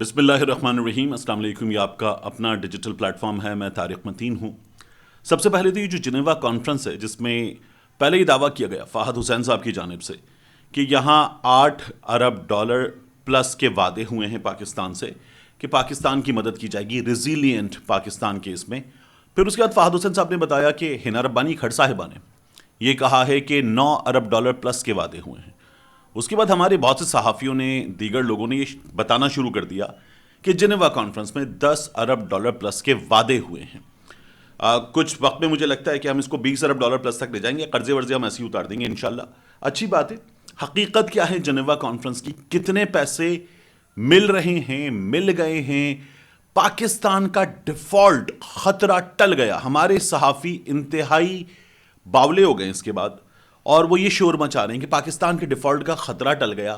بسم اللہ الرحمن الرحیم. السلام علیکم. یہ آپ کا اپنا ڈیجیٹل پلیٹ فارم ہے. میں طارق متین ہوں. سب سے پہلے تو یہ جو جنیوا کانفرنس ہے جس میں پہلے ہی دعویٰ کیا گیا فہد حسین صاحب کی جانب سے کہ یہاں $8 ارب پلس کے وعدے ہوئے ہیں پاکستان سے کہ پاکستان کی مدد کی جائے گی ریزیلینٹ پاکستان کے اس میں. پھر اس کے بعد فہد حسین صاحب نے بتایا کہ ہنا ربانی کھڑ صاحبہ نے یہ کہا ہے کہ $9 ارب پلس کے وعدے ہوئے ہیں. اس کے بعد ہمارے بہت سے صحافیوں نے دیگر لوگوں نے یہ بتانا شروع کر دیا کہ جنیوا کانفرنس میں $10 ارب پلس کے وعدے ہوئے ہیں. کچھ وقت میں مجھے لگتا ہے کہ ہم اس کو $20 ارب پلس تک لے جائیں گے. قرضے ورضے ہم ایسے ہی اتار دیں گے انشاءاللہ. اچھی بات ہے. حقیقت کیا ہے جنیوا کانفرنس کی؟ کتنے پیسے مل رہے ہیں، مل گئے ہیں؟ پاکستان کا ڈیفالٹ خطرہ ٹل گیا. ہمارے صحافی انتہائی باولے ہو گئے اس کے بعد، اور وہ یہ شور مچا رہے ہیں کہ پاکستان کے ڈیفالٹ کا خطرہ ٹل گیا.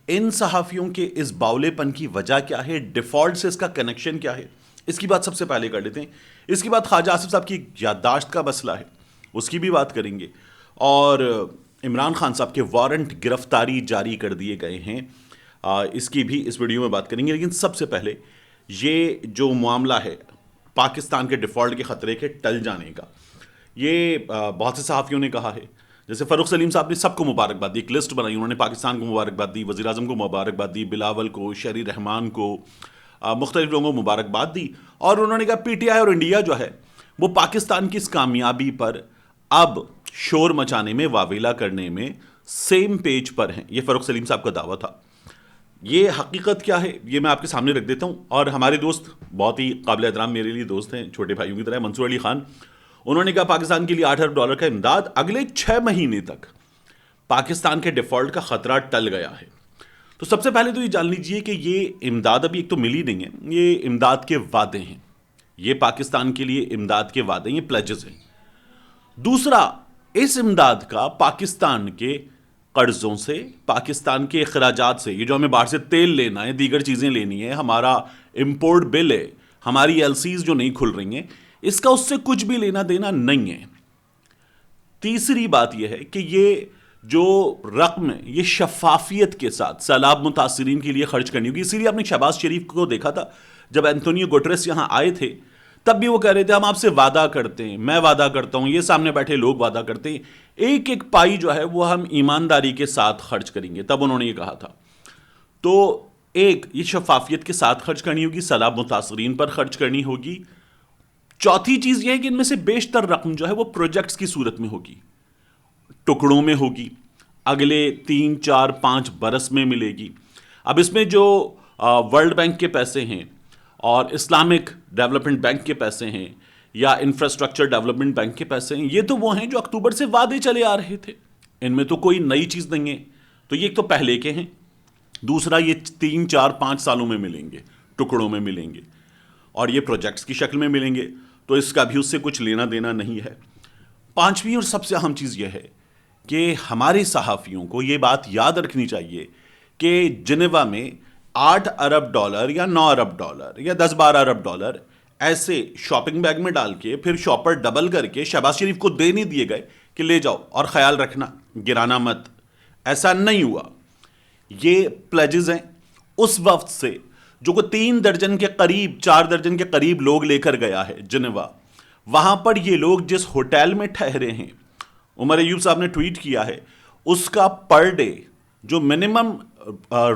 ان صحافیوں کے اس باولے پن کی وجہ کیا ہے؟ ڈیفالٹ سے اس کا کنیکشن کیا ہے؟ اس کی بات سب سے پہلے کر لیتے ہیں. اس کے بعد خواجہ آصف صاحب کی یادداشت کا مسئلہ ہے، اس کی بھی بات کریں گے. اور عمران خان صاحب کے وارنٹ گرفتاری جاری کر دیے گئے ہیں، اس کی بھی اس ویڈیو میں بات کریں گے. لیکن سب سے پہلے یہ جو معاملہ ہے پاکستان کے ڈیفالٹ کے خطرے کے ٹل جانے کا، یہ بہت سے صحافیوں نے کہا ہے. جیسے فاروق سلیم صاحب نے سب کو مبارکباد دی، ایک لسٹ بنائی، انہوں نے پاکستان کو مبارکباد دی، وزیر اعظم کو مبارکباد دی، بلاول کو، شہری رحمان کو، مختلف لوگوں کو مبارکباد دی. اور انہوں نے کہا پی ٹی آئی اور انڈیا جو ہے وہ پاکستان کی اس کامیابی پر اب شور مچانے میں، واویلا کرنے میں سیم پیج پر ہیں. یہ فاروق سلیم صاحب کا دعویٰ تھا. یہ حقیقت کیا ہے یہ میں آپ کے سامنے رکھ دیتا ہوں. اور ہمارے دوست بہت ہی قابل احترام میرے لیے دوست ہیں، چھوٹے بھائیوں کی طرح، منصور علی خان، انہوں نے کہا پاکستان کے لیے $8 ارب کا امداد. اگلے 6 مہینے تک پاکستان کے ڈیفالٹ کا خطرہ ٹل گیا ہے. تو سب سے پہلے تو یہ جان لیجئے کہ یہ امداد ابھی ایک تو ملی نہیں ہے، یہ امداد کے وعدے ہیں. یہ پاکستان کے لیے امداد کے وعدے ہیں، یہ پلیجز ہیں. دوسرا، اس امداد کا پاکستان کے قرضوں سے، پاکستان کے اخراجات سے، یہ جو ہمیں باہر سے تیل لینا ہے، دیگر چیزیں لینی ہے، ہمارا امپورٹ بل ہے، ہماری ایل سیز جو نہیں کھل رہی ہیں، اس کا اس سے کچھ بھی لینا دینا نہیں ہے. تیسری بات یہ ہے کہ یہ جو رقم ہے یہ شفافیت کے ساتھ سیلاب متاثرین کے لیے خرچ کرنی ہوگی. اسی لیے آپ نے شہباز شریف کو دیکھا تھا جب اینتونیو گوٹریس یہاں آئے تھے، تب بھی وہ کہہ رہے تھے ہم آپ سے وعدہ کرتے ہیں، میں وعدہ کرتا ہوں، یہ سامنے بیٹھے لوگ وعدہ کرتے ہیں، ایک ایک پائی جو ہے وہ ہم ایمانداری کے ساتھ خرچ کریں گے. تب انہوں نے یہ کہا تھا. تو ایک یہ شفافیت کے ساتھ خرچ کرنی ہوگی، سیلاب متاثرین پر خرچ کرنی ہوگی. چوتھی چیز یہ ہے کہ ان میں سے بیشتر رقم جو ہے وہ پروجیکٹس کی صورت میں ہوگی، ٹکڑوں میں ہوگی، اگلے 3 4 5 برس میں ملے گی. اب اس میں جو ورلڈ بینک کے پیسے ہیں اور اسلامک ڈیولپمنٹ بینک کے پیسے ہیں یا انفراسٹرکچر ڈیولپمنٹ بینک کے پیسے ہیں، یہ تو وہ ہیں جو اکتوبر سے وعدے چلے آ رہے تھے. ان میں تو کوئی نئی چیز نہیں ہے. تو یہ ایک تو پہلے کے ہیں. دوسرا، یہ 3 4 5 سالوں میں ملیں گے، ٹکڑوں میں ملیں گے، اور یہ پروجیکٹس کی شکل میں ملیں گے، تو اس کا بھی اس سے کچھ لینا دینا نہیں ہے. پانچویں اور سب سے اہم چیز یہ ہے کہ ہمارے صحافیوں کو یہ بات یاد رکھنی چاہیے کہ جنیوا میں $8 ارب یا $9 ارب یا $10 12 ارب ایسے شاپنگ بیگ میں ڈال کے پھر شاپر ڈبل کر کے شہباز شریف کو دے نہیں دیے گئے کہ لے جاؤ اور خیال رکھنا گرانا مت. ایسا نہیں ہوا. یہ پلیجز ہیں اس وقت سے جو کو 3 درجن کے قریب، 4 درجن کے قریب لوگ لے کر گیا ہے جنیوا. وہاں پر یہ لوگ جس ہوٹل میں ٹھہرے ہیں، عمر ایوب صاحب نے ٹویٹ کیا ہے، اس کا پر ڈے جو منیمم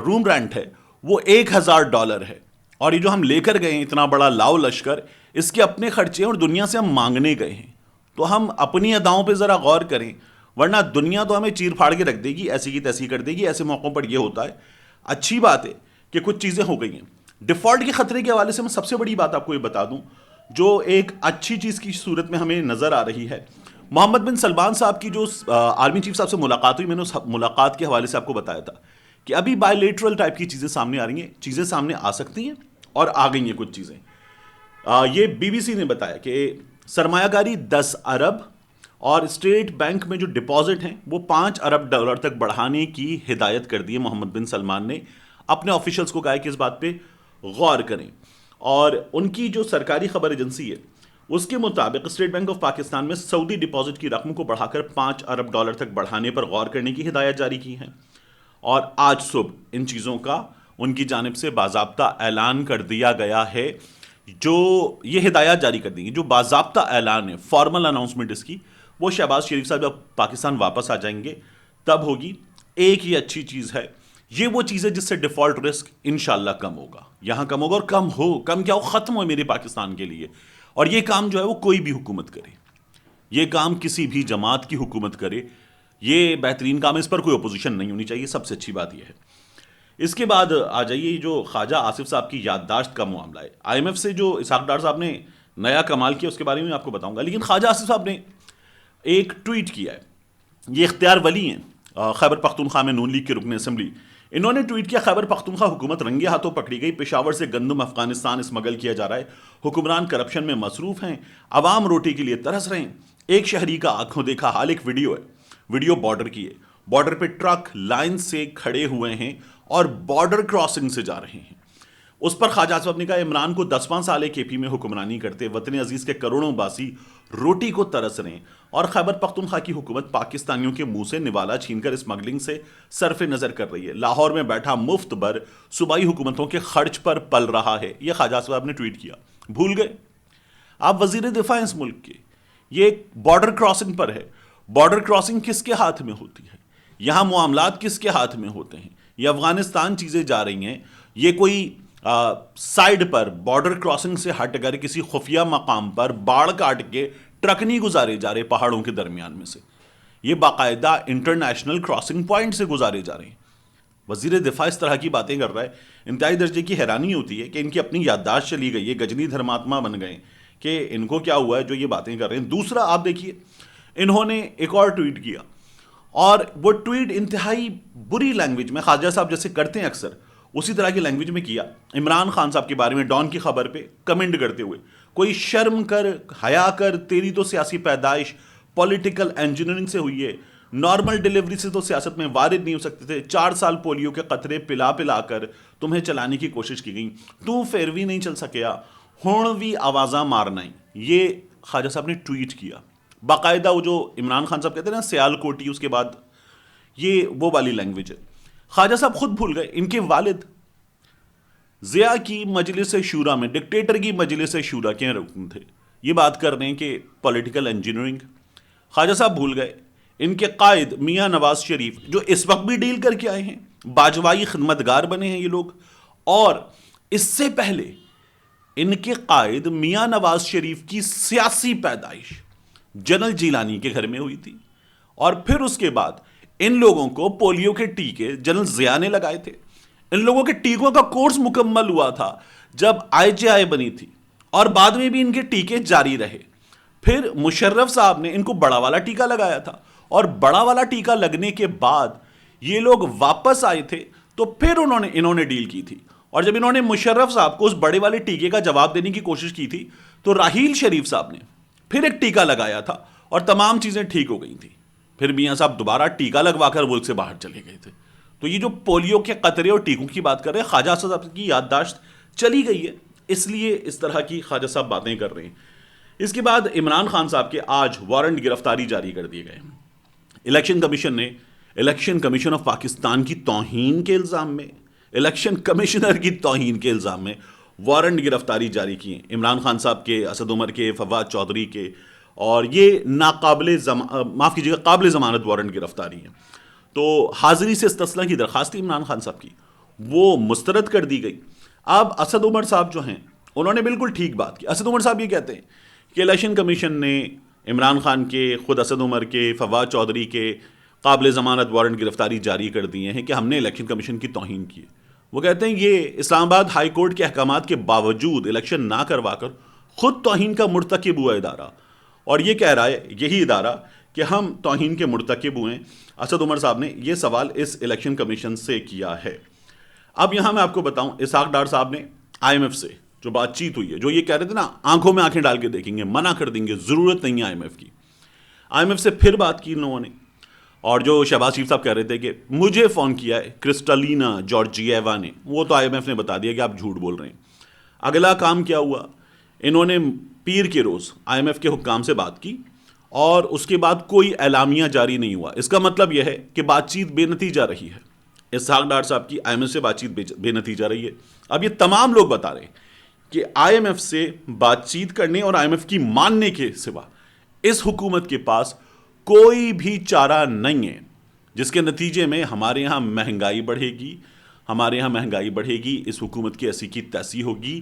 روم رینٹ ہے وہ $1000 ہے. اور یہ جو ہم لے کر گئے ہیں اتنا بڑا لاؤ لشکر، اس کے اپنے خرچے اور دنیا سے ہم مانگنے گئے ہیں. تو ہم اپنی اداؤں پہ ذرا غور کریں، ورنہ دنیا تو ہمیں چیر پھاڑ کے رکھ دے گی، ایسی کی تیسی کر دے گی. ایسے موقعوں پر یہ ہوتا ہے. اچھی بات ہے کہ کچھ چیزیں ہو گئی ہیں. ڈیفالٹ کے خطرے کے حوالے سے میں سب سے بڑی بات آپ کو یہ بتا دوں جو ایک اچھی چیز کی صورت میں ہمیں نظر آ رہی ہے. محمد بن سلمان صاحب کی جو آرمی چیف صاحب سے ملاقات ہوئی، میں نے اس ملاقات کے حوالے سے آپ کو بتایا تھا کہ ابھی بائی لیٹرل ٹائپ کی چیزیں سامنے آ رہی ہیں، چیزیں سامنے آ سکتی ہیں اور آ گئی ہیں کچھ چیزیں. یہ بی بی سی نے بتایا کہ سرمایہ کاری $10 ارب اور اسٹیٹ بینک میں جو ڈپازٹ ہیں وہ $5 ارب تک بڑھانے کی ہدایت کر دی ہے. محمد بن سلمان نے اپنے آفیشلز کو کہا ہے کہ اس بات پہ غور کریں. اور ان کی جو سرکاری خبر ایجنسی ہے اس کے مطابق اسٹیٹ بینک آف پاکستان میں سعودی ڈپازٹ کی رقم کو بڑھا کر $5 ارب تک بڑھانے پر غور کرنے کی ہدایت جاری کی ہے. اور آج صبح ان چیزوں کا ان کی جانب سے باضابطہ اعلان کر دیا گیا ہے، جو یہ ہدایات جاری کر دیں گی، جو باضابطہ اعلان ہے، فارمل اناؤنسمنٹ اس کی، وہ شہباز شریف صاحب جب پاکستان واپس آ جائیں گے تب ہوگی۔ ایک ہی اچھی چیز ہے، یہ وہ چیز ہے جس سے ڈیفالٹ رسک انشاءاللہ کم ہوگا، یہاں کم ہوگا، اور کم کیا ہو، ختم ہو میرے پاکستان کے لیے۔ اور یہ کام جو ہے وہ کوئی بھی حکومت کرے، یہ کام کسی بھی جماعت کی حکومت کرے، یہ بہترین کام ہے، اس پر کوئی اپوزیشن نہیں ہونی چاہیے، سب سے اچھی بات یہ ہے۔ اس کے بعد آ جائیے جو خواجہ آصف صاحب کی یادداشت کا معاملہ ہے، آئی ایم ایف سے جو اسحاق ڈار صاحب نے نیا کمال کیا اس کے بارے میں آپ کو بتاؤں گا، لیکن خواجہ آصف صاحب نے ایک ٹویٹ کیا ہے، یہ اختیار ولی ہیں، خیبر پختونخوا میں نون لیگ کے رکن اسمبلی، انہوں نے ٹویٹ کیا، خیبر پختونخوا حکومت رنگے ہاتھوں پکڑی گئی، پشاور سے گندم افغانستان اسمگل کیا جا رہا ہے، حکمران کرپشن میں مصروف ہیں، عوام روٹی کے لیے ترس رہے ہیں۔ ایک شہری کا آنکھوں دیکھا حال، ایک ویڈیو ہے، ویڈیو بارڈر کی ہے، بارڈر پہ ٹرک لائن سے کھڑے ہوئے ہیں اور بارڈر کراسنگ سے جا رہے ہیں۔ اس پر خواجہ صاحب نے کہا، عمران کو 10واں سال ہے کے پی میں حکمرانی کرتے، وطن عزیز کے کروڑوں باسی روٹی کو ترس رہے ہیں، اور خیبر پختونخوا کی حکومت پاکستانیوں کے منہ سے نوالا چھین کر اسمگلنگ سے صرف نظر کر رہی ہے، لاہور میں بیٹھا مفت بر صوبائی حکومتوں کے خرچ پر پل رہا ہے۔ یہ خواجہ صاحب نے ٹویٹ کیا، بھول گئے آپ وزیر دفاع ہیں اس ملک کے، یہ بارڈر کراسنگ پر ہے، بارڈر کراسنگ کس کے ہاتھ میں ہوتی ہے، یہاں معاملات کس کے ہاتھ میں ہوتے ہیں، یہ افغانستان چیزیں جا رہی ہیں، یہ کوئی سائڈ پر بارڈر کراسنگ سے ہٹ کر کسی خفیہ مقام پر باڑ کاٹ کے ٹرک نہیں گزارے جا رہے پہاڑوں کے درمیان میں سے، یہ باقاعدہ انٹرنیشنل کراسنگ پوائنٹ سے گزارے جا رہے ہیں۔ وزیر دفاع اس طرح کی باتیں کر رہا ہے، انتہائی درجے کی حیرانی ہوتی ہے کہ ان کی اپنی یادداشت چلی گئی ہے، گجنی دھرماتما بن گئے کہ ان کو کیا ہوا ہے جو یہ باتیں کر رہے ہیں۔ دوسرا آپ دیکھیے، انہوں نے ایک اور ٹویٹ کیا، اور وہ ٹویٹ انتہائی بری لینگویج میں، خواجہ صاحب جیسے کرتے ہیں اکثر اسی طرح کی لینگویج میں کیا، عمران خان صاحب کے بارے میں ڈان کی خبر پہ کمنٹ کرتے ہوئے، کوئی شرم کر، حیا کر، تیری تو سیاسی پیدائش پولیٹیکل انجینئرنگ سے ہوئی ہے، نارمل ڈیلیوری سے تو سیاست میں وارد نہیں ہو سکتے تھے، 4 سال پولیو کے قطرے پلا پلا کر تمہیں چلانے کی کوشش کی گئی، تو پھر بھی نہیں چل سکیا، ہون بھی آوازاں مارنا ہی۔ یہ خواجہ صاحب نے ٹویٹ کیا، باقاعدہ وہ جو عمران خان صاحب کہتے ہیں نا سیال کوٹی، اس کے بعد یہ وہ والی لینگویج ہے۔ خواجہ صاحب خود بھول گئے، ان کے والد ضیاء کی مجلس شورا میں، ڈکٹیٹر کی مجلس شورا کے رکن تھے، یہ بات کر رہے ہیں کہ پولیٹیکل انجینئرنگ۔ خواجہ صاحب بھول گئے ان کے قائد میاں نواز شریف، جو اس وقت بھی ڈیل کر کے آئے ہیں، باجوائی خدمتگار بنے ہیں یہ لوگ، اور اس سے پہلے ان کے قائد میاں نواز شریف کی سیاسی پیدائش جنرل جیلانی کے گھر میں ہوئی تھی، اور پھر اس کے بعد ان لوگوں کو پولیو کے ٹیکے جنرل ضیاء نے لگائے تھے، ان لوگوں کے ٹیکوں کا کورس مکمل ہوا تھا جب آئی جے آئی بنی تھی، اور بعد میں بھی ان کے ٹیکے جاری رہے۔ پھر مشرف صاحب نے ان کو بڑا والا ٹیکہ لگایا تھا، اور بڑا والا ٹیکہ لگنے کے بعد یہ لوگ واپس آئے تھے تو پھر انہوں نے ڈیل کی تھی، اور جب انہوں نے مشرف صاحب کو اس بڑے والے ٹیکے کا جواب دینے کی کوشش کی تھی تو راحیل شریف صاحب نے پھر ایک ٹیکہ لگایا تھا اور تمام چیزیں ٹھیک ہو گئی تھیں، پھر میاں صاحب دوبارہ ٹیکہ لگوا کر ملک سے باہر چلے گئے تھے۔ تو یہ جو پولیو کے قطرے اور ٹیکوں کی بات کر رہے ہیں، خواجہ صاحب کی یادداشت چلی گئی ہے، اس لیے اس طرح کی خواجہ صاحب باتیں کر رہے ہیں۔ اس کے بعد عمران خان صاحب کے آج وارنٹ گرفتاری جاری کر دیے گئے، الیکشن کمیشن نے الیکشن کمیشن آف پاکستان کی توہین کے الزام میں، الیکشن کمشنر کی توہین کے الزام میں وارنٹ گرفتاری جاری کی ہیں، عمران خان صاحب کے، اسد عمر کے، فواد چودھری کے، اور یہ قابل ضمانت وارنٹ گرفتاری ہیں۔ تو حاضری سے استثناء کی درخواست تھی عمران خان صاحب کی، وہ مسترد کر دی گئی۔ اب اسد عمر صاحب جو ہیں انہوں نے بالکل ٹھیک بات کی۔ اسد عمر صاحب یہ کہتے ہیں کہ الیکشن کمیشن نے عمران خان کے، خود اسد عمر کے، فواد چودھری کے قابل ضمانت وارنٹ گرفتاری جاری کر دیے ہیں کہ ہم نے الیکشن کمیشن کی توہین کی ہے۔ وہ کہتے ہیں یہ اسلام آباد ہائی کورٹ کے احکامات کے باوجود الیکشن نہ کروا کر خود توہین کا مرتکب ہوا ادارہ، اور یہ کہہ رہا ہے یہی ادارہ کہ ہم توہین کے مرتکب ہوئے ہیں۔ اسد عمر صاحب نے یہ سوال اس الیکشن کمیشن سے کیا ہے۔ اب یہاں میں آپ کو بتاؤں، اسحاق ڈار صاحب نے آئی ایم ایف سے جو بات چیت ہوئی ہے، جو یہ کہہ رہے تھے نا آنکھوں میں آنکھیں ڈال کے دیکھیں گے، منع کر دیں گے، ضرورت نہیں ہے آئی ایم ایف کی، آئی ایم ایف سے پھر بات کی ان لوگوں نے، اور جو شہباز شریف صاحب کہہ رہے تھے کہ مجھے فون کیا ہے کرسٹلینا جارجیوا نے، وہ تو آئی ایم ایف نے بتا دیا کہ آپ جھوٹ بول رہے ہیں۔ اگلا کام کیا ہوا، انہوں نے پیر کے روز آئی ایم ایف کے حکام سے بات کی، اور اس کے بعد کوئی اعلامیہ جاری نہیں ہوا۔ اس کا مطلب یہ ہے کہ بات چیت بے نتیجہ رہی ہے، اسحاق ڈار صاحب کی آئی ایم ایف سے بات چیت بے نتیجہ رہی ہے. اب یہ تمام لوگ بتا رہے ہیں کہ آئی ایم ایف سے بات چیت کرنے اور آئی ایم ایف کی ماننے کے سوا اس حکومت کے پاس کوئی بھی چارہ نہیں ہے، جس کے نتیجے میں ہمارے ہاں مہنگائی بڑھے گی. ہمارے یہاں مہنگائی بڑھے گی، اس حکومت کی ایسی کی تیسی ہوگی.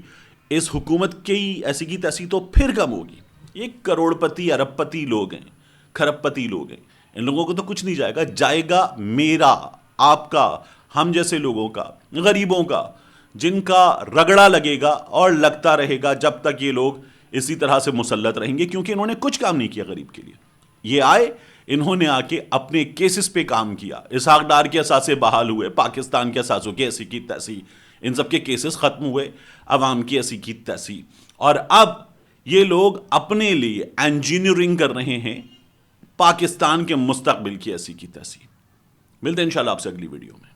اس حکومت کی ایسی کی تیسی تو پھر کم ہوگی. یہ کروڑ پتی ارب پتی لوگ ہیں، کھرب پتی لوگ ہیں، ان لوگوں کو تو کچھ نہیں جائے گا. جائے گا میرا، آپ کا، ہم جیسے لوگوں کا، غریبوں کا، جن کا رگڑا لگے گا اور لگتا رہے گا جب تک یہ لوگ اسی طرح سے مسلط رہیں گے، کیونکہ انہوں نے کچھ کام نہیں کیا غریب کے لیے. یہ آئے، انہوں نے آ کے اپنے کیسز پہ کام کیا. اسحاق ڈار کے اثاثے بحال ہوئے، پاکستان کے اثاثوں کی ایسی کی تیسی، ان سب کے کیسز ختم ہوئے، عوام کی ایسی کی تیسی. اور اب یہ لوگ اپنے لیے انجینئرنگ کر رہے ہیں پاکستان کے مستقبل کی ایسی کی تیسی. ملتے ہیں انشاءاللہ آپ سے اگلی ویڈیو میں.